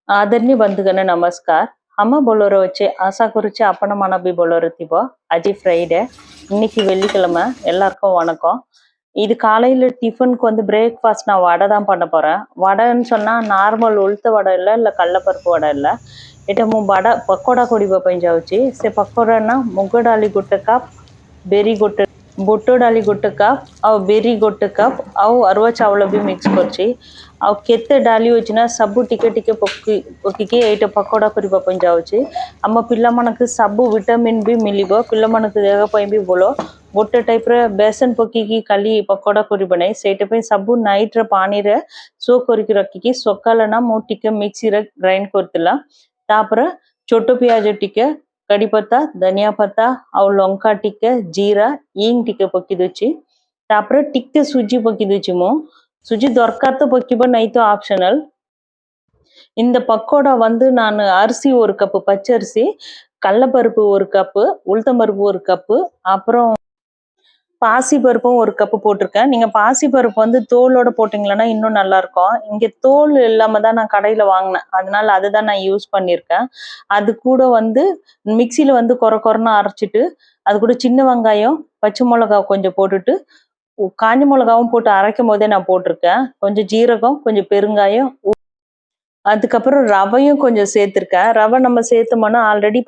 आदरणीय बंधुगण नमस्कार. अम्मा बोलोरो வச்சு ஆசா குறிச்சு அப்பனமானபி बोलोरो திபோ அஜி ஃப்ரைடே இன்னைக்கு வெள்ளிக்கிழமை எல்லாருக்கும் வணக்கம். இது காலையில டிஃபனுக்கு வந்து பிரேக்ஃபாஸ்ட் நான் வடை தான் பண்ண போறேன். வடைன்னு சொன்னா நார்மல் உளுத்த வடை இல்லை கள்ளப்பருப்பு வடை இல்லை. ଏଟା ମୁଁ ବଡ଼ା ପକୋଡ଼ା କରିବା ପାଇଁ ଯାଉଛି। ସେ ପକୋଡ଼ା ନା ମୁଗ ଡାଲି ଗୋଟେ କପ୍, ବେରି ଗୋଟେ, ବୁଟ ଡାଲି ଗୋଟେ କପ୍ ଆଉ ବେରି ଗୋଟେ କପ୍ ଆଉ ଅରୁଆ ଚାଉଳ ବି ମିକ୍ସ କରିଛି। ଆଉ କେତେ ଡାଲି ଅଛି ନା ସବୁ ଟିକେ ଟିକେ ପକିକି ଏଇଟା ପକୋଡ଼ା କରିବା ପାଇଁ ଯାଉଛି। ଆମ ପିଲାମାନଙ୍କୁ ସବୁ ଭିଟାମିନ୍ ବି ମିଳିବ, ପିଲାମାନଙ୍କ ଦେହ ପାଇଁ ବି ଭଲ। ଗୋଟେ ଟାଇପ୍ର ବେସନ ପକିକି ଖାଲି ପକୋଡ଼ା କରିବ ନାହିଁ, ସେଇଟା ପାଇଁ ସବୁ ନାଇଟ୍ର ପାଣିରେ ସୋ କରିକି ରଖିକି ସକାଳେ ନା ମୁଁ ଟିକେ ମିକ୍ସିରେ ଗ୍ରାଇଣ୍ଡ କରିଥିଲା। तापर छोटो प्याज टिके कड़ी पत्ता धनिया पत्ता और लंका टिके जीरा इंग टिके पकी दूची। तापर टिके सुजी पकी दूची। मो सुजी दरकार तो पकीब नहीं तो ऑप्शनल। இந்த பக்கோடா வந்து நான் அரிசி ஒரு கப்பு, பச்சரிசி, கடலைப்பருப்பு ஒரு கப்பு, உளுத்தம்பருப்பு ஒரு கப்பு, அப்புறம் பாசி பருப்பும் ஒரு கப்பு போட்டிருக்கேன்। நீங்க பாசி பருப்பு வந்து தோலோட போட்டீங்கன்னா இன்னும் நல்லா இருக்கும்। இங்க தோல் இல்லாம தான் நான் கடையில வாங்கினேன், அதனால அதை தான் நான் யூஸ் பண்ணியிருக்கேன்। அது கூட வந்து மிக்சியில வந்து கொரன்னு அரைச்சிட்டு அது கூட சின்ன வெங்காயம், பச்சை மிளகா கொஞ்சம் போட்டுட்டு காஞ்ச மிளகாவும் போட்டு அரைக்கும் போதே நான் போட்டிருக்கேன்। கொஞ்சம் ஜீரகம், கொஞ்சம் பெருங்காயம், அதுக்கப்புறம் ரவையும் கொஞ்சம் சேர்த்துருக்கேன்। ரவை நம்ம சேர்த்தோம்னா ஆல்ரெடி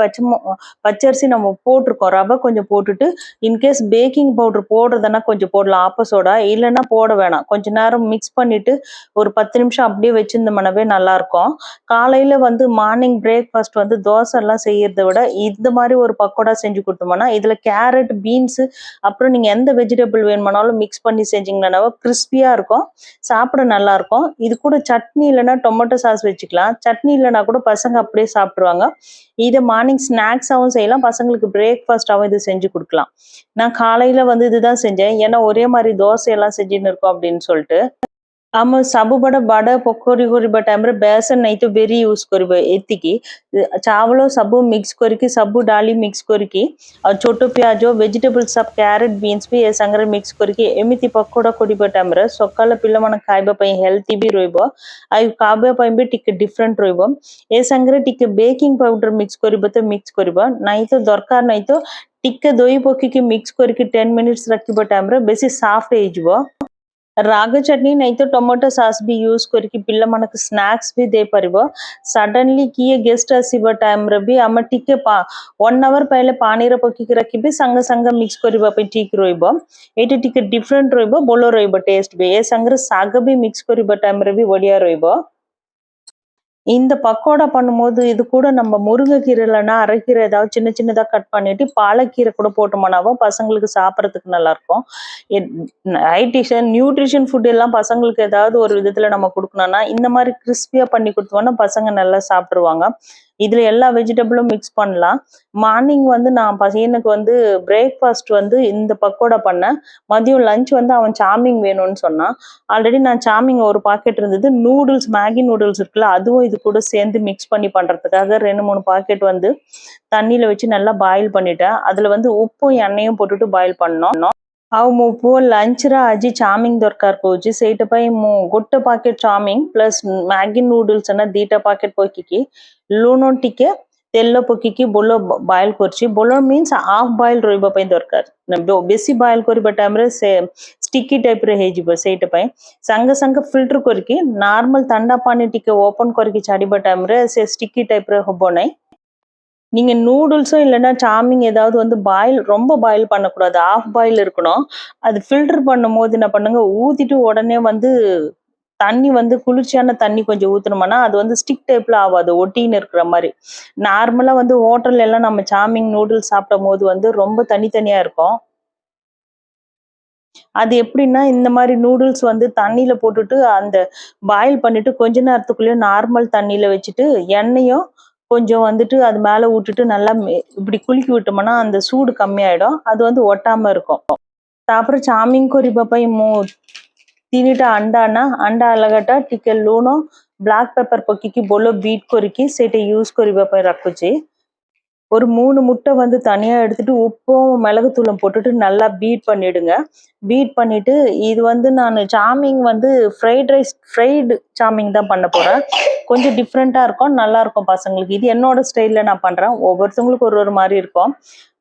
பச்சரிசி நம்ம போட்டிருக்கோம்। ரவை கொஞ்சம் போட்டுட்டு இன்கேஸ் பேக்கிங் பவுடர் போடுறதுன்னா கொஞ்சம் போடலாம், ஆப்பசோடா இல்லைன்னா போட வேணாம்। கொஞ்ச நேரம் மிக்ஸ் பண்ணிட்டு ஒரு 10 நிமிஷம் அப்படியே வச்சிருந்தோம்னாவே நல்லா இருக்கும்। காலையில வந்து மார்னிங் பிரேக்ஃபாஸ்ட் வந்து தோசை எல்லாம் செய்யறதை விட இந்த மாதிரி ஒரு பக்கோடா செஞ்சு கொடுத்தோம்னா இதுல கேரட், பீன்ஸ், அப்புறம் நீங்க எந்த வெஜிடபிள் வேணுமானாலும் மிக்ஸ் பண்ணி செஞ்சீங்கன்னா கிறிஸ்பியா இருக்கும், சாப்பிட நல்லா இருக்கும்। இது கூட சட்னி இல்லைன்னா டொமேட்டோ சாஸ் வச்சுக்கலாம், சட்னி இல்லைன்னா கூட பசங்க அப்படியே சாப்பிடுவாங்க। இதை மார்னிங் ஸ்நாக்ஸாகவும் செய்யலாம், பசங்களுக்கு பிரேக்ஃபாஸ்டாகவும் இது செஞ்சு கொடுக்கலாம்। நான் காலையில வந்து இதுதான் செஞ்சேன், ஏன்னா ஒரே மாதிரி தோசை எல்லாம் செஞ்சுன்னு இருக்கோம் அப்படின்னு சொல்லிட்டு। आम सबुबड़ बड़ पकोड़ी कर टाइम बेसन नहीं तो बेरी यूज कर एतिकी चावल सब मिक्स करके सब डाली मिक्स करके और छोट प्याज वेजिटेबल सब कैरेट बीन्स भी ए संगे मिक्स करके एमती पकोड़ा कर टाइम सकाल पिला खावाई हेल्थी भी रही भी टिके डिफरेंट रही संगे टिके बेकिंग पाउडर मिक्स कर मिक्स कर नहीं तो दरकार नहीं तो टिके दही पकी मिक्स करके 10 मिनिट्स रखा टाइम बेसी सॉफ्ट हो। राग चटनी नहीं तो टोमेटो सॉस भी यूज करके पिल्ला मनक स्नैक्स भी दे परिबो। सडनली किए गेस्ट आसीबा टाइम रे भी हम टिके 1 आवर पहले पानी रे पकी के रखी भी संग संग मिक्स करबा पे ठीक रहइबो। एटे टिके डिफरेंट रहइबो, बोलो रहइबो टेस्ट भी। ए संग साग भी मिक्स करबा टाइम रे भी बढ़िया रहइबो। இந்த பக்கோடா பண்ணும்போது இது கூட நம்ம முருங்கைக்கீரை இல்லைன்னா அரைக்கீரை ஏதாவது சின்ன சின்னதா கட் பண்ணிட்டு பாலக்கீரை கூட போட்டோம்னாவும் பசங்களுக்கு சாப்பிட்றதுக்கு நல்லா இருக்கும்। நியூட்ரிஷன் ஃபுட் எல்லாம் பசங்களுக்கு ஏதாவது ஒரு விதத்துல நம்ம கொடுக்கணும்னா இந்த மாதிரி கிறிஸ்பியா பண்ணி கொடுத்தோம்னா பசங்க நல்லா சாப்பிடுவாங்க। இதுல எல்லா வெஜிடபிளும் மிக்ஸ் பண்ணலாம்। மார்னிங் வந்து நான் பையனுக்கு வந்து பிரேக்ஃபாஸ்ட் வந்து இந்த பக்கோடா பண்ணேன், மதியம் லஞ்ச் வந்து அவன் சாமிங் வேணும்னு சொன்னான்। ஆல்ரெடி நான் சாமிங் ஒரு பாக்கெட் இருந்தது, நூடுல்ஸ் மேகி நூடுல்ஸ் இருக்குல்ல அதுவும் இது கூட சேர்ந்து மிக்ஸ் பண்ணி பண்றதுக்காக 2-3 பாக்கெட் வந்து தண்ணியில வச்சு நல்லா பாயில் பண்ணிட்டேன்। அதுல வந்து உப்பும் எண்ணெயும் போட்டுட்டு பாயில் பண்ணோம்। ଆଉ ମୋ ପୁଅ ଲଞ୍ଚରେ ଆଜି ଚାଉମିନ ଦରକାର କହୁଛି, ସେଇଟା ପାଇଁ ମୁଁ ଗୋଟେ packet chowmein plus Maggi noodles ନା 2ଟା ପ୍ୟାକେଟ ପକିକି ଲୁଣ ଟିକେ ତେଲ ପକିକି ବୋଲ ବଏଲ କରିଛି। ବୋଲ ମିନ୍ସ ହାଫ ବଏଲ ରହିବା ପାଇଁ ଦରକାର, ବେଶୀ ବଏଲ କରିବା ଟାଇମରେ ସେ ଷ୍ଟିକି ଟାଇପରେ ହେଇଯିବ। ସେଇଟା ପାଇଁ ସାଙ୍ଗେ ସାଙ୍ଗେ ଫିଲ୍ଟର କରିକି ନର୍ମାଲ ଥଣ୍ଡା ପାଣି ଟିକେ ଓପନ କରିକି ଛାଡ଼ିବା ଟାଇମରେ ସେ ଷ୍ଟିକି ଟାଇପରେ ହବ ନାହିଁ। நீங்க நூடுல்ஸும் இல்லைன்னா சாமிங் ஏதாவது வந்து பாயில் ரொம்ப பாயில் பண்ணக்கூடாது, ஆஃப் பாயில் இருக்கணும்। அது ஃபில்டர் பண்ணும் போது என்ன பண்ணுங்க, ஊத்திட்டு உடனே வந்து தண்ணி வந்து குளிர்ச்சியான தண்ணி கொஞ்சம் ஊத்தணும்னா அது வந்து ஸ்டிக் டைப்ல ஆகாது, ஒட்டின்னு இருக்கிற மாதிரி। நார்மலா வந்து ஹோட்டல்ல எல்லாம் நம்ம சாமிங் நூடுல்ஸ் சாப்பிடும் போது வந்து ரொம்ப தனித்தனியா இருக்கும்। அது எப்படின்னா இந்த மாதிரி நூடுல்ஸ் வந்து தண்ணியில போட்டுட்டு அந்த பாயில் பண்ணிட்டு கொஞ்ச நேரத்துக்குள்ளேயே நார்மல் தண்ணியில வச்சுட்டு எண்ணெயும் கொஞ்சம் வந்துட்டு அது மேல விட்டுட்டு நல்லா இப்படி குலுக்கி விட்டோம்னா அந்த சூடு கம்மியாயிடும், அது வந்து ஒட்டாம இருக்கும்। ତାପରେ ଚାଉମିନ କରିବା ପାଇଁ ମୁଁ 3ଟା ଅଣ୍ଡା ଲଗାଟା ଟିକେ ଲୁଣ ବ୍ଲାକ୍ ପେପର ପକେଇକି ଭଲ ବିଟ୍ କରିକି ସେଇଟା ୟୁଜ କରିବା ପାଇଁ ରଖୁଛି। ஒரு 3 முட்டை வந்து தனியா எடுத்துட்டு உப்பும் மிளகுத்தூளும் போட்டுட்டு நல்லா பீட் பண்ணிடுங்க. பீட் பண்ணிட்டு இது வந்து நானு சாமிங் வந்து ஃப்ரைடு சாமிங் தான் பண்ண போறேன். கொஞ்சம் டிஃப்ரெண்ட்டா இருக்கும். நல்லா இருக்கும் பசங்களுக்கு. இது என்னோட ஸ்டைல்ல நான் பண்றேன். ஒவ்வொருத்தவங்களுக்கு ஒரு ஒரு மாரி இருக்கும்.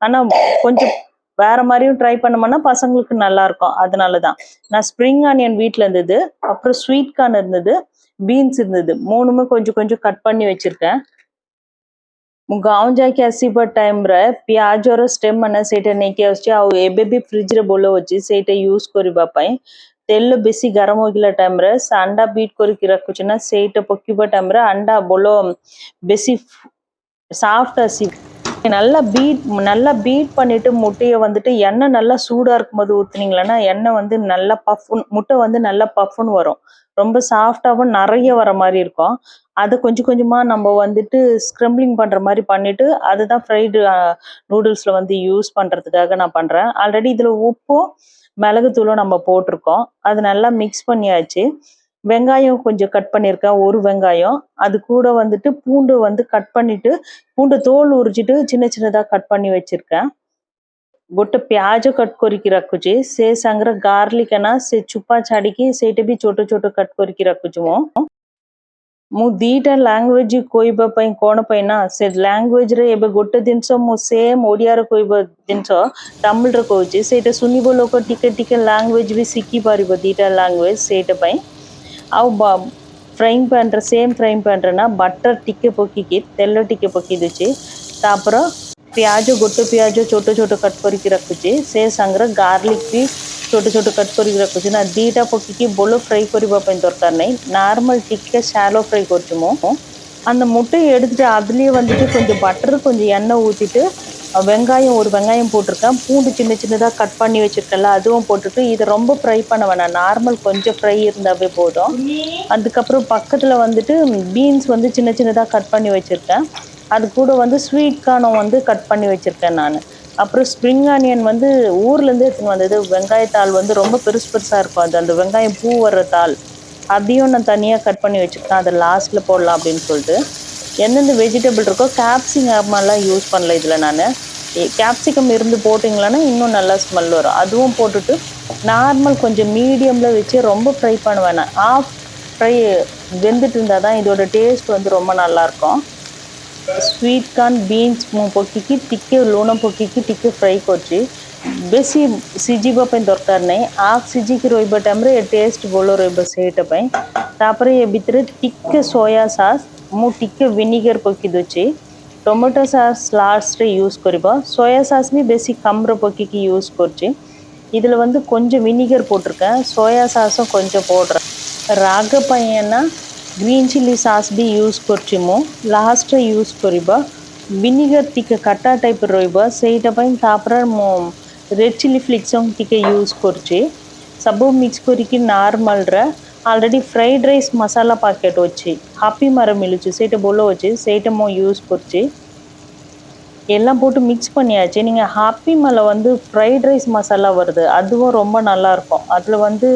ஆனா கொஞ்சம் வேற மாரியும் ட்ரை பண்ணோம்னா பசங்களுக்கு நல்லா இருக்கும். அதனால தான். நான் ஸ்ப்ரிங் ஆனியன் வீட்ல இருந்தது. அப்புறம் ஸ்வீட் கார்ன் இருந்தது. பீன்ஸ் இருந்தது. 3மே கொஞ்சம் கொஞ்சம் கட் பண்ணி வச்சிருக்கேன். गाँव जाके ଆସିବା ଟାଇମ୍‌ରେ ପିଆଜର ଷ୍ଟେମ୍ ମାନେ ସେଇଟା ନେଇକି ଆସୁଛି ଆଉ ଏବେ ବି ଫ୍ରିଜ୍‌ରେ ବୋଲଉଛି ସେଇଟା ୟୁଜ୍ କରିବା ପାଇଁ। ତେଲ ବେଶୀ ଗରମ ହେଇଗଲା ଟାଇମ୍‌ରେ ସେ ଅଣ୍ଡା ବିଟ୍ କରିକି ରଖୁଛି ନା ସେଇଟା ପକେଇବା ଟାଇମ୍‌ରେ ଅଣ୍ଡା ବୋଲ ବେଶୀ சாஃப்ட் ஆசி நல்லா பீட் பண்ணிட்டு முட்டையை வந்துட்டு எண்ணெய் நல்லா சூடா இருக்கும்போது ஊத்துனீங்களன்னா எண்ணெய் வந்து நல்லா முட்டை வந்து நல்லா பஃப்னு வரும். ரொம்ப சாஃப்டாவும் நிறைய வர மாதிரி இருக்கும். அதை கொஞ்சம் கொஞ்சமா நம்ம வந்துட்டு ஸ்க்ரம்பிளிங் பண்ற மாதிரி பண்ணிட்டு அதுதான் ஃப்ரைடு நூடுல்ஸ்ல வந்து யூஸ் பண்றதுக்காக நான் பண்றேன். ஆல்ரெடி இதுல உப்பும் மிளகுத்தூளும் நம்ம போட்டிருக்கோம். அது நல்லா மிக்ஸ் பண்ணியாச்சு. வெங்காயம் கொஞ்சம் கட் பண்ணியிருக்கேன், ஒரு வெங்காயம். அது கூட வந்துட்டு பூண்டு வந்து கட் பண்ணிட்டு பூண்டு தோல் உரிச்சிட்டு சின்ன சின்னதா கட் பண்ணி வச்சிருக்கேன். ଗୋଟେ ପିଆଜ କଟ୍ କରିକି ରଖୁଛି। ସେ ସାଙ୍ଗରେ ଗାର୍ଲିକ ନା ସେ ଚୁପା ଛାଡିକି ସେଇଟା ବି ଛୋଟ ଛୋଟ କଟ୍ କରିକି ରଖୁଛି ମୁଁ ଦିଟା ଲାଙ୍ଗୁଏଜ କହିବା ପାଇଁ କଣ ପାଇଁ ନା ସେ ଲାଙ୍ଗୁଏଜରେ ଏବେ ଗୋଟେ ଜିନିଷ ମୁଁ ସେମ୍ ଓଡ଼ିଆରେ କହିବା ଜିନିଷ ତାମିଲରେ କହୁଛି, ସେଇଟା ଶୁଣିବ ଲୋକ ଟିକେ ଟିକେ ଲାଙ୍ଗୁଏଜ ବି ଶିଖି ପାରିବ ଦିଟା ଲାଙ୍ଗୁଏଜ ସେଇଟା ପାଇଁ। ଆଉ ଫ୍ରାଇଂ ପ୍ୟାନ୍ରେ ସେମ୍ ଫ୍ରାଇଂ ପ୍ୟାନ୍ରେ ନା ବଟର ଟିକେ ପକେଇକି ତେଲ ଟିକେ ପକେଇ ଦେଉଛି। ତାପରେ ପିଆଜ ଗୋଟେ ପିଆଜ ଛୋଟ ଛୋଟ କଟ୍ କରିକି ରଖୁଛି। ସେ ସାଙ୍ଗରେ ଗାର୍ଲିକ ବି ଛୋଟ ଛୋଟ କଟ୍ କରିକି ରଖୁଛି ନା ଦିଟା ପକେଇକି ବୋଲ ஃப்ரை କରିବା ପାଇଁ ଦରକାର ନାହିଁ, நார்மல் ଟିକେ ஷாலோ ஃப்ரை କରୁଛି ମୁଁ। அந்த முட்டையை எடுத்துட்டு அதுலேயே வந்துட்டு கொஞ்சம் பட்டர் கொஞ்சம் எண்ணெய் ஊற்றிட்டு வெங்காயம் ஒரு வெங்காயம் போட்டிருக்கேன், பூண்டு சின்ன சின்னதாக கட் பண்ணி வச்சிருக்கேன்ல அதுவும் போட்டுட்டு இதை ரொம்ப ஃப்ரை பண்ண வேணாம், நார்மல் கொஞ்சம் ஃப்ரை இருந்தாவே போதும்। அதுக்கப்புறம் பக்கத்தில் வந்துட்டு பீன்ஸ் வந்து சின்ன சின்னதாக கட் பண்ணி வச்சிருக்கேன், அது கூட வந்து ஸ்வீட் கார்னும் வந்து கட் பண்ணி வச்சிருக்கேன் நான்। அப்புறம் ஸ்ப்ரிங் ஆனியன் வந்து ஊர்லேருந்து எடுத்துன்னு வந்தது, வெங்காயத்தாள் வந்து ரொம்ப பெருசு பெருசாக இருக்கும், அது அந்த வெங்காயம் பூ வர்ற தாள் அதையும் நான் தனியாக கட் பண்ணி வச்சுருக்கேன், அதை லாஸ்ட்டில் போடலாம் அப்படின்னு சொல்லிட்டு। எந்தெந்த வெஜிடபிள் இருக்கோ கேப்சிகம்லாம் யூஸ் பண்ணல இதில் நான், கேப்சிகம் இருந்து போட்டிங்களன்னா இன்னும் நல்லா ஸ்மெல் வரும், அதுவும் போட்டுட்டு நார்மல் கொஞ்சம் மீடியமில் வச்சு ரொம்ப ஃப்ரை பண்ண வேணாம், ஆஃப் ஃப்ரை வெந்துட்டு இருந்தால் தான் இதோட டேஸ்ட் வந்து ரொம்ப நல்லாயிருக்கும்। ସ୍ୱିଟ୍ କର୍ଣ୍ଣ ବିନ୍ସ ମୁଁ ପକେଇକି ଟିକେ ଲୁଣ ପକେଇକି ଟିକେ ଫ୍ରାଏ କରୁଛି, ବେଶୀ ସିଝିବା ପାଇଁ ଦରକାର ନାହିଁ, ଆଫ୍ ସିଝିକି ରହିବା ଟାଇମ୍ରେ ଏ ଟେଷ୍ଟ ଭଲ ରହିବ ସେଇଟା ପାଇଁ। ତାପରେ ଏ ଭିତରେ ଟିକେ ସୋୟା ସସ୍, ମୁଁ ଟିକେ ଭିନିଗର ପକେଇ ଦେଉଛି, ଟೊಮೆಟೊ சாஸ் லாஸ்ட்டில் யூஸ் କରିବ, சோயா சாஸ் भी ବେଶୀ கம்மில் பக்கிக்கு யூஸ் କରୁଛି। இதில் வந்து கொஞ்சம் வினிகர் போட்டிருக்கேன், சோயா சாஸும் கொஞ்சம் போடுறேன்। ରାଗ ପାଇଁ ନା ଗ୍ରୀନ୍ ଚିଲି ସାସ୍ ବି ୟୁଜ୍ କରୁଛି ମୁଁ, ଲାଷ୍ଟରେ ୟୁଜ୍ କରିବ। ଭିନିଗର ଟିକେ ଖଟା ଟାଇପ୍ ରହିବ ସେଇଟା ପାଇଁ, ତାପରେ ମୁଁ ରେଡ୍ ଚିଲି ଫ୍ଲେକ୍ସ ଟିକେ ୟୁଜ୍ କରୁଛି। ସବୁ ମିକ୍ସ କରିକି ନାର୍ମଲରେ already fried rice masala packet வச்சு ஹாப்பி மரம் மிளிச்சு ସେଇଟା ଭଲ ଅଛି, ସେଇଟା ମୁଁ யூஸ் କରୁଛି। எல்லாம் போட்டு மிக்ஸ் பண்ணியாச்சு। நீங்கள் ஹாப்பி மேலே வந்து ஃப்ரைட் ரைஸ் மசாலா வருது, அதுவும் ரொம்ப நல்லாயிருக்கும், அதில் வந்து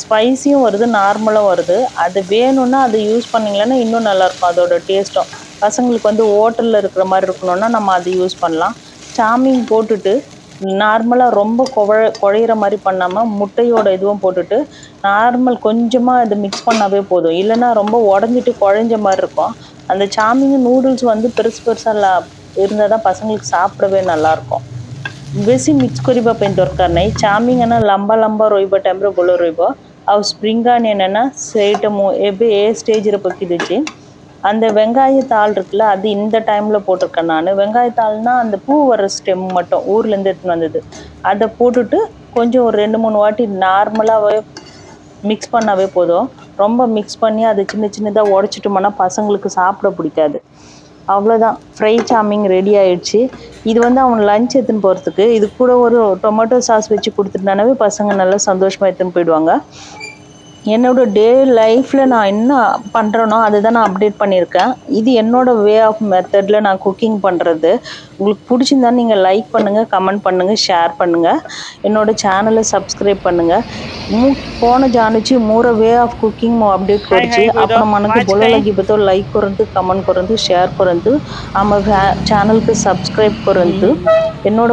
ஸ்பைஸியும் வருது நார்மலாக வருது, அது வேணும்னா அதை யூஸ் பண்ணிங்களன்னா இன்னும் நல்லாயிருக்கும் அதோட டேஸ்ட்டும்। பசங்களுக்கு வந்து ஹோட்டலில் இருக்கிற மாதிரி இருக்கணும்னா நம்ம அதை யூஸ் பண்ணலாம்। சாமிங் போட்டுட்டு நார்மலாக ரொம்ப குழையிற மாதிரி பண்ணாமல் முட்டையோட இதுவும் போட்டுட்டு நார்மல் கொஞ்சமாக அதை மிக்ஸ் பண்ணாவே போதும், இல்லைன்னா ரொம்ப உடஞ்சிட்டு குழஞ்ச மாதிரி இருக்கும்। அந்த சாமிங் நூடுல்ஸ் வந்து பெருசு பெருசாக இருந்தால் தான் பசங்களுக்கு சாப்பிடவே நல்லாயிருக்கும்। ବେଶୀ ମିକ୍ସ କରିବା ପାଇଁ ଦରକାର ନାହିଁ, ଚାଉମିନ ନା ଲମ୍ବା ଲମ୍ବା ରହିବା ଟାଇପ୍ର ଭଲ ରହିବ। ଆଉ ସ୍ପ୍ରିଙ୍ଗ ஆனியன் ନା ସେଇଟା ମୁଁ ଏବେ ଏ ஸ்டேஜில் பக்கி வச்சு, அந்த வெங்காயத்தாள் இருக்குல்ல அது இந்த டைமில் போட்டிருக்கேன் நான்। வெங்காயத்தாள்னா அந்த பூ வர ஸ்டெம் மட்டும் ஊர்லேருந்து எடுத்துன்னு வந்தது, அதை போட்டுட்டு கொஞ்சம் ஒரு 2-3 வாட்டி நார்மலாகவே மிக்ஸ் பண்ணாவே போதும்। ரொம்ப மிக்ஸ் பண்ணி அதை சின்ன சின்னதாக உடச்சிட்டோம்னா பசங்களுக்கு சாப்பிட பிடிக்காது। அவ்வளோதான், ஃப்ரை சாமிங் ரெடி ஆயிடுச்சு। இது வந்து அவன் லஞ்ச் எடுத்துன்னு போகிறதுக்கு இது கூட ஒரு டொமேட்டோ சாஸ் வச்சு கொடுத்துட்டானாவே பசங்க நல்லா சந்தோஷமாக எடுத்துன்னு போயிடுவாங்க। என்னோட டே லைஃப்பில் நான் என்ன பண்ணுறேனோ அதை தான் நான் அப்டேட் பண்ணியிருக்கேன். இது என்னோட வே ஆஃப் மெத்தடில் நான் குக்கிங் பண்ணுறது. உங்களுக்கு பிடிச்சிருந்தா நீங்கள் லைக் பண்ணுங்கள், கமெண்ட் பண்ணுங்கள், ஷேர் பண்ணுங்கள். என்னோட சேனலை సబ్స్క్రైబ్ பண்ணுங்கள். ଫୋନ୍ ଜାଣୁଛି ମୋର ୱେ ଅଫ୍ କୁକିଂ ମୁଁ ଅପଡେଟ୍ କରୁଛି। ଆପଣମାନଙ୍କୁ ଭଲ ଲାଗିବ ତ ଲାଇକ୍ କରନ୍ତୁ, କମେଣ୍ଟ କରନ୍ତୁ, ସେୟାର କରନ୍ତୁ, ଆମ ଚ୍ୟାନେଲକୁ ସବସ୍କ୍ରାଇବ୍ କରନ୍ତୁ। என்னோட